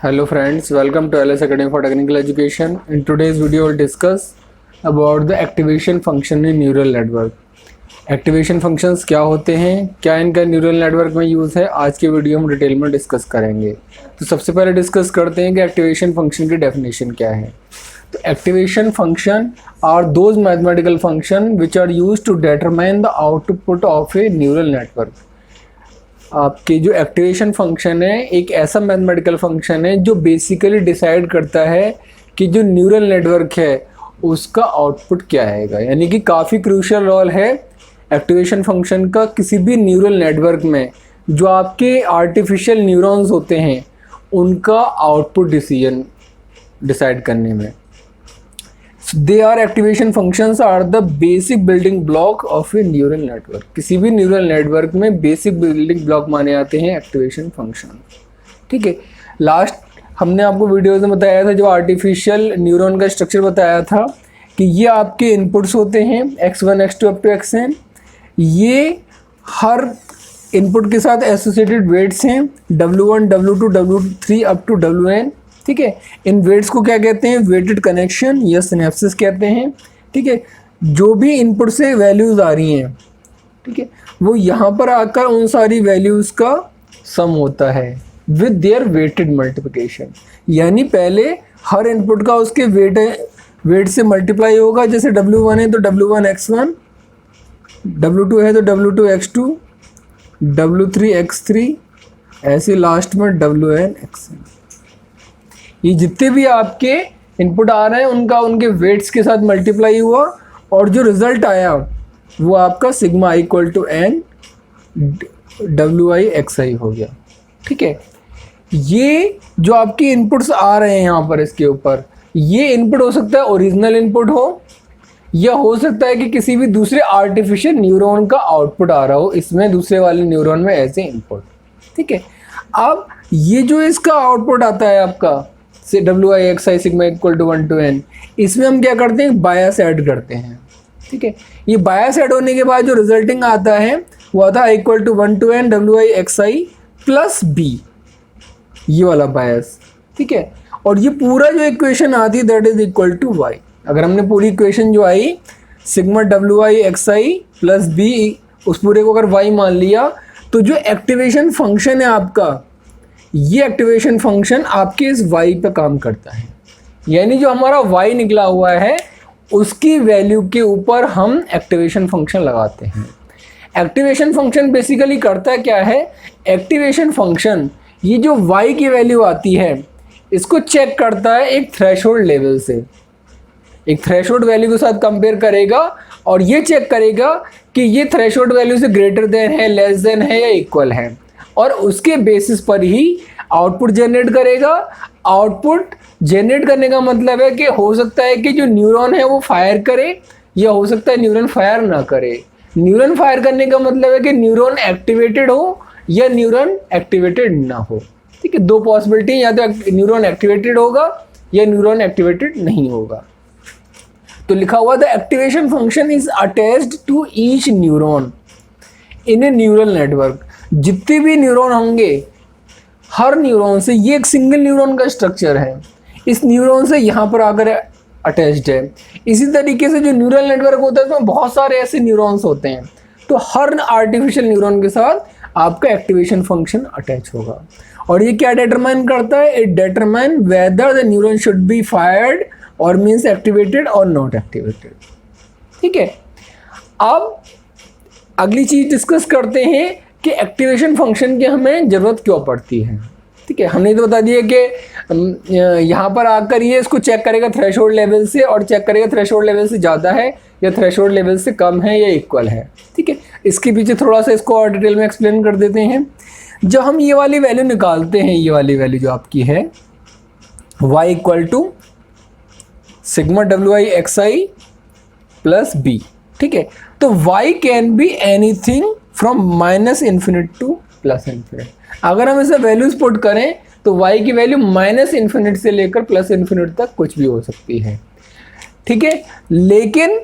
Hello friends, welcome to LS Academy for Technical Education. In today's video, we'll discuss about the activation function in neural network. Activation functions क्या होते हैं, क्या इनका neural network में use है, आज के वीडियो हम डिटेल में डिस्कस करेंगे। तो सबसे पहले डिस्कस करते हैं कि एक्टिवेशन फंक्शन की डेफिनेशन क्या है। तो activation function are those mathematical function which are used to determine the output of a neural network. आपके जो एक्टिवेशन फंक्शन है एक ऐसा मैथमेटिकल फंक्शन है जो बेसिकली डिसाइड करता है कि जो न्यूरल नेटवर्क है उसका आउटपुट क्या आएगा। यानी कि काफ़ी क्रूशियल रोल है एक्टिवेशन फंक्शन का किसी भी न्यूरल नेटवर्क में। जो आपके आर्टिफिशियल न्यूरॉन्स होते हैं उनका आउटपुट डिसाइड करने में। They are activation functions are the basic building block of a neural network. किसी भी न्यूरल नेटवर्क में बेसिक बिल्डिंग ब्लॉक माने जाते हैं एक्टिवेशन फंक्शन। ठीक है, लास्ट हमने आपको वीडियोज़ में बताया था, जो आर्टिफिशियल न्यूरॉन का स्ट्रक्चर बताया था कि ये आपके इनपुट्स होते हैं x1 x2 up to xn। ये हर इनपुट के साथ एसोसिएटेड वेट्स हैं w1 w2 w3 up to wn। ठीक है, इन वेट्स को क्या कहते हैं, वेटेड कनेक्शन या सिनेप्सिस कहते हैं। ठीक है, जो भी इनपुट से वैल्यूज़ आ रही हैं, ठीक है, वो यहाँ पर आकर उन सारी वैल्यूज़ का सम होता है विद देयर वेटेड मल्टीप्लिकेशन। यानी पहले हर इनपुट का उसके वेट से मल्टीप्लाई होगा। जैसे w1 है तो w1 x1, w2 है तो w2 x2, w3 x3, ऐसे लास्ट में wn xn। ये जितने भी आपके इनपुट आ रहे हैं उनका उनके वेट्स के साथ मल्टीप्लाई हुआ और जो रिज़ल्ट आया वो आपका sigma equal to n wi xi हो गया। ठीक है, ये जो आपके इनपुट्स आ रहे हैं यहाँ पर इसके ऊपर, ये इनपुट हो सकता है ओरिजिनल इनपुट हो या हो सकता है कि किसी भी दूसरे आर्टिफिशियल न्यूरॉन का आउटपुट आ रहा हो इसमें, दूसरे वाले न्यूरॉन में ऐसे इनपुट। ठीक है, अब ये जो इसका आउटपुट आता है आपका से wi xi sigma equal to 1 to n, इसमें हम क्या करते हैं, बायस ऐड करते हैं। ठीक है, ये बायस ऐड होने के बाद जो रिजल्टिंग आता है वो आता है equal to 1 to n wi xi plus b, ये वाला बायस। ठीक है, और ये पूरा जो इक्वेशन आती है that is equal to y। अगर हमने पूरी इक्वेशन जो आई sigma wi xi plus b, उस पूरे को अगर y मान लिया तो जो एक्टिवेशन फंक्शन है आपका, ये एक्टिवेशन फंक्शन आपके इस y पे काम करता है। यानी जो हमारा y निकला हुआ है उसकी वैल्यू के ऊपर हम एक्टिवेशन फंक्शन लगाते हैं। एक्टिवेशन फंक्शन बेसिकली करता क्या है, एक्टिवेशन फंक्शन ये जो y की वैल्यू आती है इसको चेक करता है एक थ्रेशोल्ड लेवल से, एक थ्रेशोल्ड वैल्यू के साथ कंपेयर करेगा और ये चेक करेगा कि ये थ्रेशोल्ड वैल्यू से ग्रेटर देन है, लेस देन है या इक्वल है, और उसके बेसिस पर ही आउटपुट जनरेट करेगा। आउटपुट जनरेट करने का मतलब है कि हो सकता है कि जो न्यूरॉन है वो फायर करे या हो सकता है न्यूरॉन फायर ना करे। न्यूरॉन फायर करने का मतलब है कि न्यूरॉन एक्टिवेटेड हो या न्यूरॉन एक्टिवेटेड ना हो। ठीक है, दो पॉसिबिलिटी, या तो न्यूरॉन एक्टिवेटेड होगा या न्यूरॉन एक्टिवेटेड नहीं होगा। तो लिखा हुआ the activation function is attached to each neuron in a neural network. जितने भी न्यूरॉन होंगे हर न्यूरॉन से, ये एक सिंगल न्यूरॉन का स्ट्रक्चर है, इस न्यूरॉन से यहाँ पर आकर अटैच्ड है। इसी तरीके से जो न्यूरल नेटवर्क होता है उसमें बहुत सारे ऐसे न्यूरॉन्स होते हैं, तो हर आर्टिफिशियल न्यूरॉन के साथ आपका एक्टिवेशन फंक्शन अटैच होगा। और ये क्या डिटरमाइन करता है, it determine whether the neuron should be fired और मीन्स एक्टिवेटेड और नॉट एक्टिवेटेड। ठीक है, अब अगली चीज़ डिस्कस करते हैं कि एक्टिवेशन फंक्शन की हमें ज़रूरत क्यों पड़ती है। ठीक है, हमने तो बता दिया कि यहाँ पर आकर ये इसको चेक करेगा थ्रेशोल्ड लेवल से और चेक करेगा थ्रेशोल्ड लेवल से ज़्यादा है या थ्रेशोल्ड लेवल से कम है या इक्वल है। ठीक है, इसके पीछे थोड़ा सा इसको और डिटेल में एक्सप्लेन कर देते हैं। जब हम ये वाली वैल्यू निकालते हैं, ये वाली वैल्यू जो आपकी है y equal to sigma wi xi plus b। ठीक है, तो y can be anything from minus infinite to plus infinite. अगर हम इसे वैल्यूज पुट करें तो y की वैल्यू माइनस इन्फिनिट से लेकर प्लस इन्फिनिट तक कुछ भी हो सकती है। ठीक है, लेकिन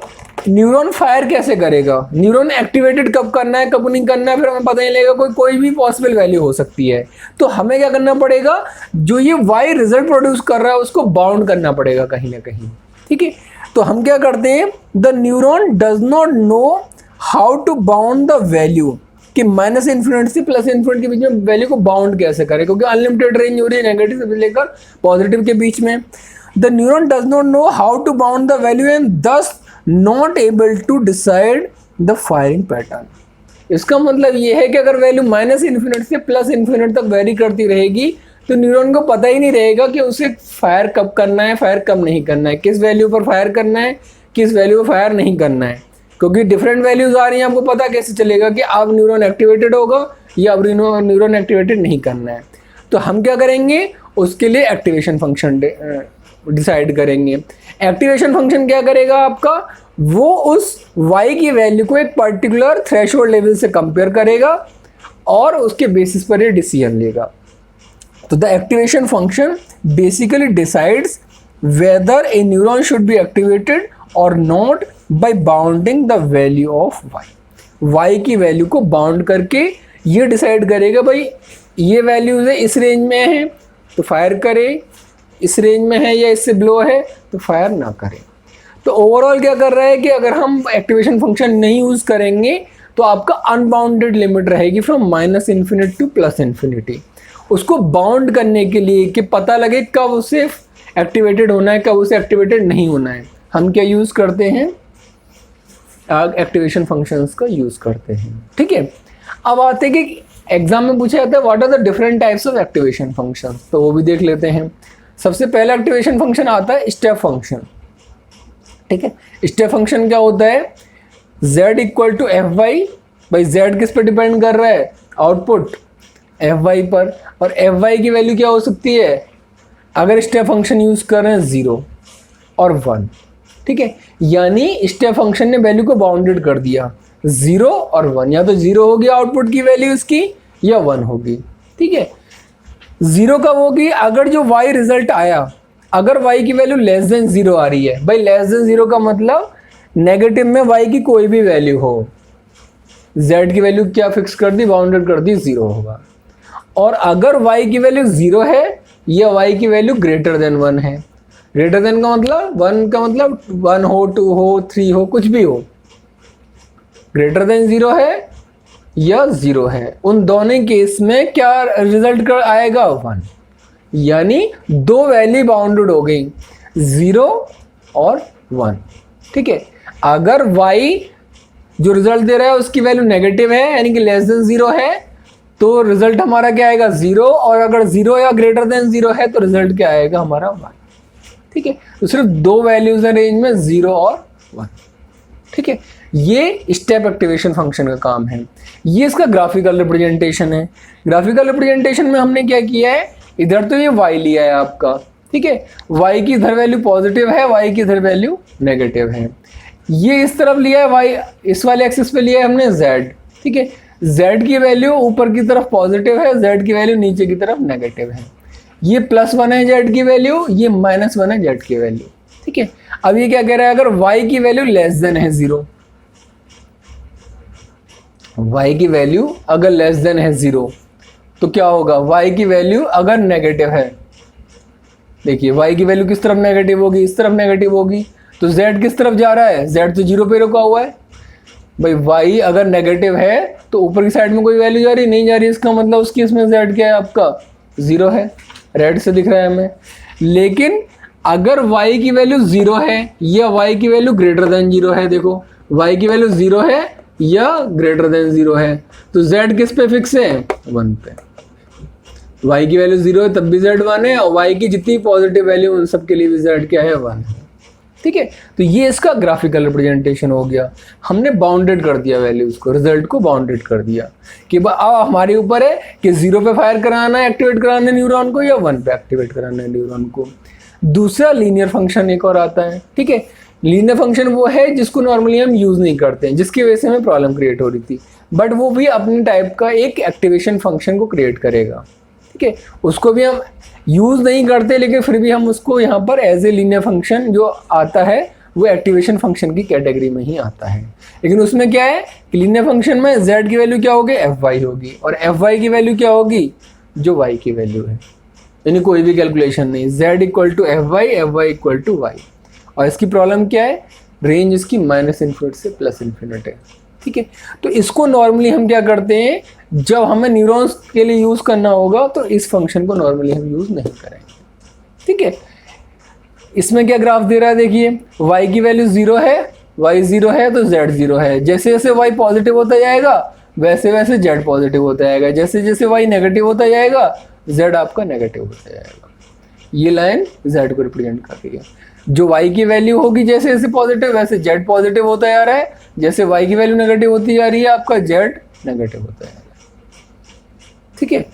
न्यूरॉन फायर कैसे करेगा, न्यूरॉन एक्टिवेटेड कब करना है कब नहीं करना है फिर हमें पता नहीं लगेगा, कोई भी पॉसिबल वैल्यू हो सकती है। तो हमें क्या करना पड़ेगा, जो ये वाई रिजल्ट प्रोड्यूस कर रहा है उसको बाउंड करना पड़ेगा कहीं ना कहीं। ठीक है, तो हम क्या करते हैं, the neuron does not know how to bound the value, कि माइनस इन्फिनिटी से प्लस इन्फिनिटी के बीच में वैल्यू को बाउंड कैसे करें, क्योंकि अनलिमिटेड रेंज हो रही है नेगेटिव से लेकर पॉजिटिव के बीच में। The neuron does not know how to bound the value and thus not able to decide the firing pattern. इसका मतलब ये है कि अगर वैल्यू माइनस इन्फिनिटी से प्लस इन्फिनिटी तक वेरी करती रहेगी तो न्यूरॉन को पता ही नहीं रहेगा कि उसे फायर कब करना है, फायर कब नहीं करना है, किस वैल्यू पर फायर करना है, किस वैल्यू पर फायर नहीं करना है, क्योंकि डिफरेंट वैल्यूज आ रही हैं। आपको पता कैसे चलेगा कि अब न्यूरॉन एक्टिवेटेड होगा या अब न्यूरॉन एक्टिवेटेड नहीं करना है। तो हम क्या करेंगे, उसके लिए एक्टिवेशन फंक्शन डिसाइड करेंगे। एक्टिवेशन फंक्शन क्या करेगा आपका, वो उस y की वैल्यू को एक पर्टिकुलर थ्रेशोल्ड लेवल से कंपेयर करेगा और उसके बेसिस पर ये डिसीजन लेगा। तो the activation function basically decides whether a neuron should be activated और not by bounding the value of y की वैल्यू को बाउंड करके ये डिसाइड करेगा भाई ये वैल्यूज है इस रेंज में है तो फायर करे, इस रेंज में है या इससे बिलो है तो फायर ना करें। तो ओवरऑल क्या कर रहा है कि अगर हम एक्टिवेशन फंक्शन नहीं यूज़ करेंगे तो आपका अनबाउंडेड लिमिट रहेगी from minus infinity two plus infinity. उसको बाउंड करने के लिए कि पता लगे कब उसे एक्टिवेटेड होना है कब उसे एक्टिवेटेड नहीं होना है, हम क्या यूज़ करते हैं, एक्टिवेशन फंक्शंस का यूज़ करते हैं। ठीक है, अब आते हैं कि एग्जाम में पूछा जाता है what are the different types of activation function, तो वो भी देख लेते हैं। सबसे पहला एक्टिवेशन फंक्शन आता है स्टेप फंक्शन। ठीक है, स्टेप फंक्शन क्या होता है, z equal to F y, भाई z किस पर डिपेंड कर रहा है, आउटपुट एफ वाई पर, और एफ वाई की वैल्यू क्या हो सकती है, अगर स्टेप फंक्शन यूज कर रहे हैं 0 और 1। ठीक है, यानी स्टेप फंक्शन ने वैल्यू को बाउंडेड कर दिया 0 और 1, या तो 0 होगी आउटपुट की वैल्यू इसकी या 1 होगी। ठीक है, 0 कब होगी, अगर जो y रिजल्ट आया अगर y की वैल्यू लेस देन 0 आ रही है, भाई लेस देन 0 का मतलब नेगेटिव में y की कोई भी वैल्यू हो, z की वैल्यू क्या फिक्स कर दी, बाउंडेड कर दी 0 होगा। और अगर y की वैल्यू 0 है या y की वैल्यू ग्रेटर देन 1 है, ग्रेटर देन का मतलब 1 का मतलब 1 हो 2 हो 3 हो कुछ भी हो, ग्रेटर देन 0 है या 0 है, उन दोनों केस में क्या रिजल्ट कर आएगा 1, यानी दो वैल्यू बाउंडेड हो गई 0 और 1। ठीक है, अगर y जो रिजल्ट दे रहा है उसकी वैल्यू नेगेटिव है यानी कि लेस देन 0 है तो रिजल्ट हमारा क्या आएगा 0, और अगर 0 या ग्रेटर देन 0 है तो रिजल्ट क्या आएगा हमारा 1। ठीक है, तो सिर्फ दो वैल्यूज हैं रेंज में 0 और 1। ठीक है, ये स्टेप एक्टिवेशन फंक्शन का काम है, ये इसका ग्राफिकल रिप्रेजेंटेशन है। ग्राफिकल रिप्रेजेंटेशन में हमने क्या किया है, इधर तो ये y लिया है आपका, ठीक है, y की इधर वैल्यू पॉजिटिव है, y की इधर वैल्यू नेगेटिव है। ये इस तरफ लिया है y, इस वाले एक्सिस पे लिया है हमने z। ठीक है, z की वैल्यू ऊपर की तरफ पॉजिटिव है, z की वैल्यू नीचे की तरफ नेगेटिव है। ये +1 है z की वैल्यू, ये -1 है z की वैल्यू। ठीक है, अब ये क्या कह रहा है, अगर y की वैल्यू लेस देन है 0, y की वैल्यू अगर लेस देन है 0 तो क्या होगा, y की वैल्यू अगर नेगेटिव है, देखिए y की वैल्यू किस तरफ नेगेटिव होगी, इस तरफ नेगेटिव होगी, तो z किस तरफ जा रहा है, z तो 0 पे रुका हुआ है। भाई y अगर नेगेटिव है तो ऊपर की साइड में कोई वैल्यू जा रही नहीं जा रही, इसका मतलब उसकी इसमें z क्या है आपका 0 है, रेड से दिख रहा है हमें। लेकिन अगर y की वैल्यू 0 है या y की वैल्यू ग्रेटर देन 0 है, देखो y की वैल्यू 0 है या ग्रेटर देन 0 है तो z किस पे फिक्स है 1 पे, y की वैल्यू 0 है तब भी z 1 है, और y की जितनी पॉजिटिव वैल्यू उन सब के लिए भी z क्या है 1 है। ठीक है, तो ये इसका ग्राफिकल रिप्रेजेंटेशन हो गया, हमने बाउंडेड कर दिया वैल्यूज को, रिजल्ट को बाउंडेड कर दिया कि अब हमारे ऊपर है कि 0 पे फायर कराना है, एक्टिवेट कराना है न्यूरॉन को, या 1 पे एक्टिवेट कराना है न्यूरॉन को। दूसरा लीनियर फंक्शन एक और आता है। ठीक है, लीनियर फंक्शन वो है जिसको नॉर्मली हम यूज़ नहीं करते हैं, जिसकी वजह से हमें प्रॉब्लम क्रिएट हो रही थी, बट वो भी अपने टाइप का एक एक्टिवेशन फंक्शन को क्रिएट करेगा। ठीक है, उसको भी हम यूज़ नहीं करते लेकिन फिर भी हम उसको यहाँ पर एज ए लीनियर फंक्शन जो आता है वो एक्टिवेशन फंक्शन की कैटेगरी में ही आता है। लेकिन उसमें क्या है कि लीनियर फंक्शन में z की वैल्यू क्या होगी, fy होगी, और fy की वैल्यू क्या होगी, जो y की वैल्यू है, यानी कोई भी कैलकुलेशन नहीं, z equal to fy equal to y। और इसकी प्रॉब्लम क्या है, रेंज इसकी -∞ से +∞ है। ठीक है, तो इसको नॉर्मली हम क्या करते हैं, जब हमें न्यूरॉन्स के लिए यूज़ करना होगा तो इस फंक्शन को नॉर्मली हम यूज़ नहीं करेंगे। ठीक है, इसमें क्या ग्राफ दे रहा है, देखिए y की वैल्यू 0 है, y 0 है तो z 0 है। जैसे जैसे y पॉजिटिव होता जाएगा वैसे वैसे z पॉजिटिव होता जाएगा, जैसे जैसे y नेगेटिव होता जाएगा z आपका नेगेटिव होता जाएगा। ये लाइन z को रिप्रेजेंट कर रही है। जो y की वैल्यू होगी जैसे जैसे पॉजिटिव वैसे z पॉजिटिव होता जा रहा है, जैसे y की वैल्यू नेगेटिव होती जा रही है आपका z नेगेटिव होता जा रहा है। ठीक है,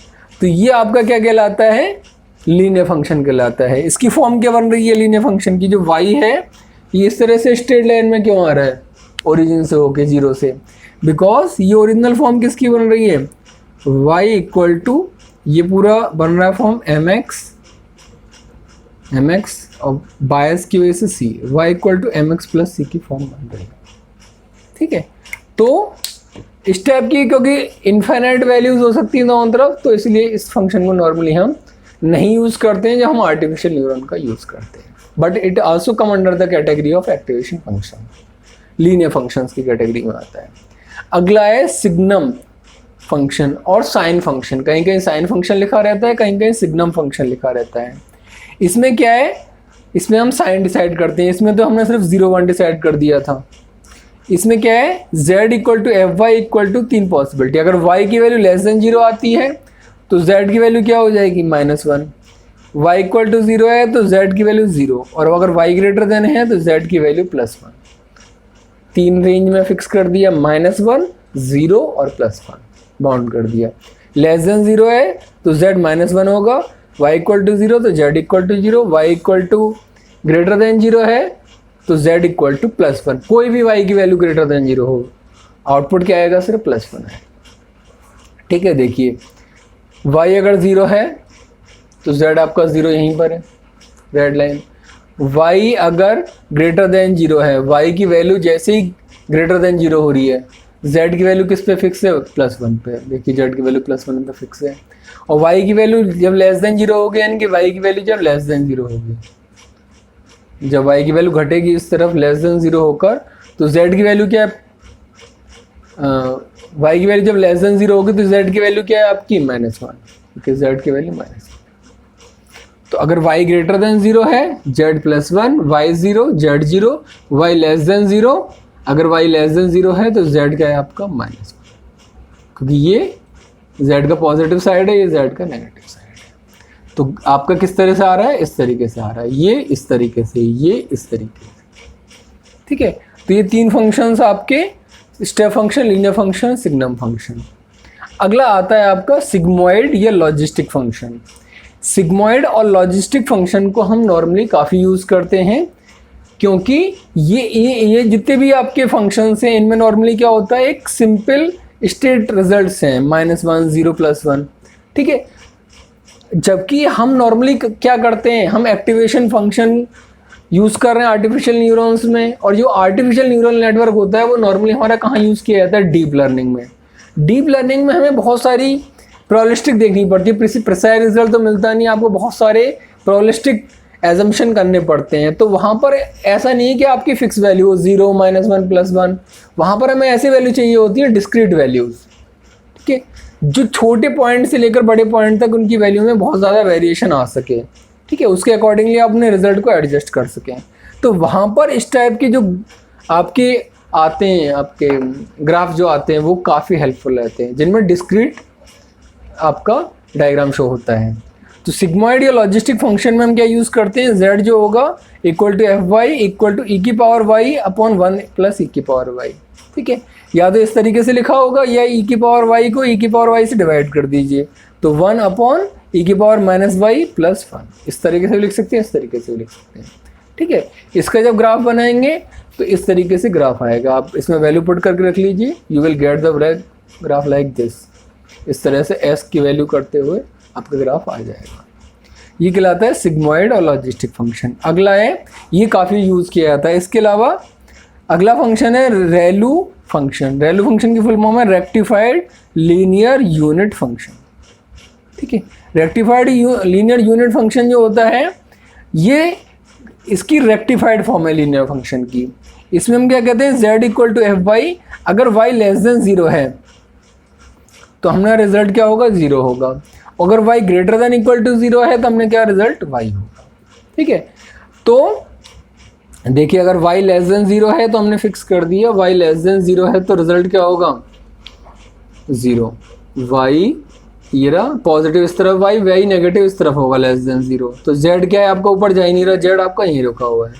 तो ये आपका क्या कहलाता है, लीनियर फंक्शन कहलाता है। इसकी फॉर्म क्या बन रही है लीनियर फंक्शन की, जो y है ये इस तरह से स्ट्रेट लाइन में क्यों आ रहा है, ओरिजिन से होके 0 से, बिकॉज ये ओरिजिनल फॉर्म किसकी बन रही है, y इक्वल टू, ये पूरा बन रहा है फॉर्म mx और बायस की वजह से c, y equal to mx plus c की फॉर्म बन रही है। ठीक है, तो इस टाइप की, क्योंकि इनफाइनाइट वैल्यूज हो सकती हैं दोनों तरफ, तो इसलिए इस फंक्शन को नॉर्मली हम नहीं यूज करते हैं जब हम आर्टिफिशियल न्यूरॉन का यूज करते हैं। But it also come under the category of activation function, linear functions की कैटेगरी में आता है। अगला है सिग्नम फंक्शन और साइन फंक्शन। कहीं कहीं साइन फंक्शन लिखा रहता है, कहीं कहीं सिग्नम फंक्शन लिखा रहता है। इसमें क्या है, इसमें हम साइन डिसाइड करते हैं, इसमें तो हमने सिर्फ 0 1 डिसाइड कर दिया था। इसमें क्या है, z equal to fy equal to 3 possibility. अगर y की वैल्यू लेस देन 0 आती है तो z की वैल्यू क्या हो जाएगी, -1। y इक्वल टू 0 है तो z की वैल्यू 0, और अगर y ग्रेटर देन है तो z की वैल्यू +1। 3 रेंज में फिक्स कर दिया, -1, 0 और +1 बाउंड कर दिया। लेस देन 0 है तो z -1 होगा, y इक्वल टू 0 तो z equal to 0, y equal to greater than 0 है तो z इक्वल टू +1। कोई भी y की वैल्यू ग्रेटर देन 0 हो, आउटपुट क्या आएगा, सिर्फ +1 है। ठीक है, देखिए y अगर 0 है तो z आपका 0 यहीं पर है, रेड लाइन। y अगर ग्रेटर देन 0 है, y की वैल्यू जैसे ही ग्रेटर देन 0 हो रही है, z की वैल्यू किस पे फिक्स है, +1 पे। देखिए z की वैल्यू +1 पे फिक्स है, और y की वैल्यू जब लेस देन 0 होगी, यानी कि y की वैल्यू जब लेस देन 0 होगी, जब y की वैल्यू घटेगी इस तरफ लेस देन 0 होकर, तो z की वैल्यू क्या है, y की वैल्यू जब लेस देन 0 होगी तो z की वैल्यू क्या है आपकी, -1, क्योंकि z की वैल्यू -1। तो अगर y ग्रेटर देन 0 है z +1, y 0, z 0, y less than 0, अगर y लेस देन 0 है तो z क्या है आपका -1, क्योंकि ये z का पॉजिटिव साइड है, ये z का नेगेटिव साइड है। तो आपका किस तरह से आ रहा है, इस तरीके से आ रहा है, ये इस तरीके से, ये इस तरीके से। ठीक है, तो ये 3 फंक्शंस आपके, step function, linear function, signum function. अगला आता है आपका सिग्मॉइड या लॉजिस्टिक फंक्शन। सिग्मॉइड और लॉजिस्टिक फंक्शन को हम नॉर्मली काफ़ी यूज़ करते हैं, क्योंकि ये जितने भी आपके फंक्शंस हैं इनमें नॉर्मली क्या होता है, एक सिंपल स्टेट रिजल्ट्स हैं, -1, 0, +1। ठीक है, जबकि हम नॉर्मली क्या करते हैं, हम एक्टिवेशन फंक्शन यूज़ कर रहे हैं आर्टिफिशियल न्यूरॉन्स में, और जो आर्टिफिशियल न्यूरल नेटवर्क होता है वो नॉर्मली हमारा कहाँ यूज़ किया जाता है, डीप लर्निंग में। डीप लर्निंग में हमें बहुत सारी प्रोबेबिलिस्टिक देखनी पड़ती है, प्रिसाइज रिजल्ट तो मिलता नहीं, आपको बहुत सारे प्रोबेबिलिस्टिक एजम्पशन करने पड़ते हैं। तो वहाँ पर ऐसा नहीं है कि आपकी फिक्स वैल्यू हो 0, -1, +1, वहाँ पर हमें ऐसी वैल्यू चाहिए होती है डिस्क्रीट वैल्यूज़। ठीक है, जो छोटे पॉइंट से लेकर बड़े पॉइंट तक उनकी वैल्यू में बहुत ज़्यादा वेरिएशन आ सके। ठीक है, उसके अकॉर्डिंगली आप अपने रिजल्ट को एडजस्ट कर सकें। तो वहाँ पर इस टाइप के जो आपके आते हैं, आपके ग्राफ जो आते हैं वो काफ़ी हेल्पफुल रहते हैं, जिनमें डिस्क्रीट आपका डायग्राम शो होता है। तो सिग्मॉइड या लॉजिस्टिक फंक्शन में हम क्या यूज़ करते हैं, z जो होगा equal to fy equal to e⁻y upon 1 + e⁻y। ठीक है, या तो इस तरीके से लिखा होगा, या e⁻y को e⁻y से डिवाइड कर दीजिए, तो 1 अपॉन e⁻−y + 1। इस तरीके से भी लिख सकते हैं, इस तरीके से भी लिख सकते हैं। ठीक है, इसका जब ग्राफ बनाएंगे तो इस तरीके से ग्राफ आएगा, आप इसमें वैल्यू पुट करके रख लीजिए, you will get the graph like this. इस तरह से s की वैल्यू करते हुए आपका ग्राफ आ जाएगा। ये कहलाता है सिग्मॉइड और लॉजिस्टिक फंक्शन। अगला है, ये काफ़ी यूज़ किया जाता है। इसके अलावा अगला फंक्शन है रेलू फंक्शन। रेलू फंक्शन की फुल फॉर्म है रेक्टिफाइड लीनियर यूनिट फंक्शन। ठीक है, रेक्टिफाइड लीनियर यूनिट फंक्शन जो होता है ये इसकी रेक्टिफाइड फॉर्म है लीनियर फंक्शन की। इसमें हम क्या कहते हैं, z equal to F y, अगर y लेस देन 0 है तो हमारा रिजल्ट क्या होगा, 0 होगा। अगर y greater than equal to 0 है तो हमने क्या रिजल्ट y होगा। ठीक है, तो देखिए अगर y लेस देन 0 है तो हमने फिक्स कर दिया y लेस देन 0 है तो रिजल्ट क्या होगा, 0। y ये रहा पॉजिटिव इस तरफ, y नेगेटिव इस तरफ होगा लेस देन 0। तो z क्या है आपका ऊपर जा ही नहीं रहा, z आपका यहीं रुका हुआ है।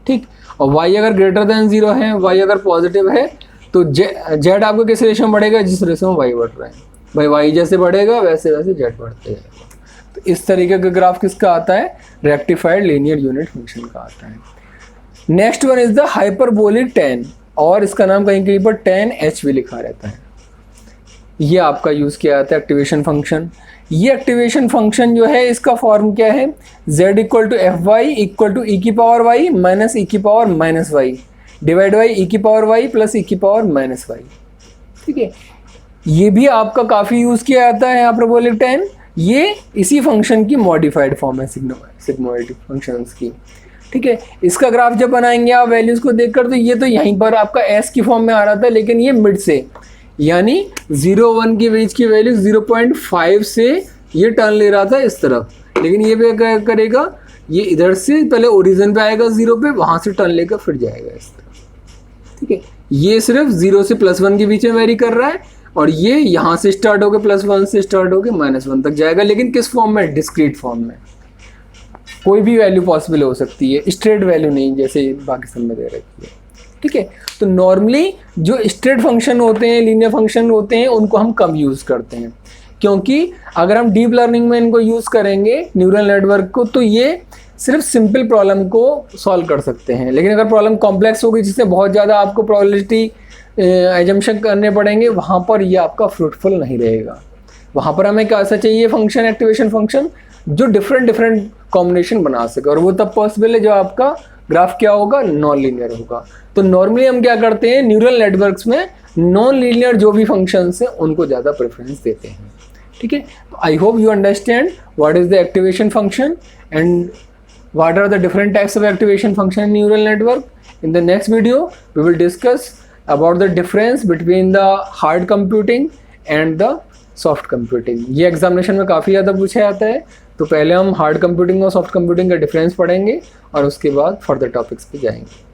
ठीक, और y अगर ग्रेटर देन 0 है, y अगर पॉजिटिव है तो z आपको किस रेशो में बढ़ेगा, जिस रेशो में y बढ़ रहा है। भाई y जैसे बढ़ेगा वैसे वैसे z बढ़ते जाएगा। तो इस तरीके का ग्राफ किसका आता है, रेक्टिफाइड लीनियर यूनिट फंक्शन का आता है। Next one is the hyperbolic tan, और इसका नाम कहीं कहीं पर tan h भी लिखा रहता है। ये आपका यूज किया जाता है एक्टिवेशन फंक्शन। ये एक्टिवेशन फंक्शन जो है इसका फॉर्म क्या है, z equal to F Y equal to E की पावर वाई माइनस ई की power minus Y divide by E की पावर वाई प्लस ई की पावर माइनस वाई। ठीक है, ये भी आपका काफ़ी यूज़ किया जाता है हाइपरबोलिक tan। ये इसी फंक्शन की मॉडिफाइड फॉर्म है सिग्मोइड फंक्शंस की। ठीक है, इसका ग्राफ जब बनाएंगे आप वैल्यूज़ को देखकर, तो ये तो यहीं पर आपका s की फॉर्म में आ रहा था, लेकिन ये मिड से यानी 0-1 के बीच की वैल्यू 0.5 से ये टर्न ले रहा था इस तरफ, लेकिन ये भी क्या करेगा, ये इधर से पहले ओरिजिन पे आएगा 0 पे, वहाँ से टर्न लेकर फिर जाएगा इस तरफ। ठीक है, ये सिर्फ 0 से +1 के बीच में वेरी कर रहा है, और ये यहाँ से स्टार्ट होकर +1 से स्टार्ट होकर -1 तक जाएगा, लेकिन किस फॉर्म में, डिस्क्रीट फॉर्म में। कोई भी वैल्यू पॉसिबल हो सकती है, स्ट्रेट वैल्यू नहीं जैसे बाकी सब में दे रखी है। ठीक है, तो नॉर्मली जो स्ट्रेट फंक्शन होते हैं, लीनियर फंक्शन होते हैं, उनको हम कम यूज़ करते हैं, क्योंकि अगर हम डीप लर्निंग में इनको यूज़ करेंगे न्यूरल नेटवर्क को, तो ये सिर्फ सिंपल प्रॉब्लम को सॉल्व कर सकते हैं। लेकिन अगर प्रॉब्लम कॉम्प्लेक्स होगी जिससे बहुत ज़्यादा आपको प्रोबेबिलिटी एजम्पशन करने पड़ेंगे, वहाँ पर ये आपका फ्रूटफुल नहीं रहेगा। वहाँ पर हमें क्या ऐसा चाहिए फंक्शन, एक्टिवेशन फंक्शन जो डिफरेंट कॉम्बिनेशन बना सके, और वो तब पॉसिबल है जब आपका ग्राफ क्या होगा, नॉन लीनियर होगा। तो नॉर्मली हम क्या करते हैं, न्यूरल नेटवर्क्स में नॉन लीनियर जो भी फंक्शंस हैं उनको ज़्यादा प्रेफरेंस देते हैं। ठीक है, I hope you understand what is the activation function and what are the different types of activation function in neural network. In the next video we will discuss about the difference between the hard computing and the soft computing. ये examination में काफ़ी ज़्यादा पूछा जाता है, तो पहले हम हार्ड कंप्यूटिंग और सॉफ्ट कंप्यूटिंग का डिफरेंस पढ़ेंगे और उसके बाद फर्दर टॉपिक्स पे जाएंगे।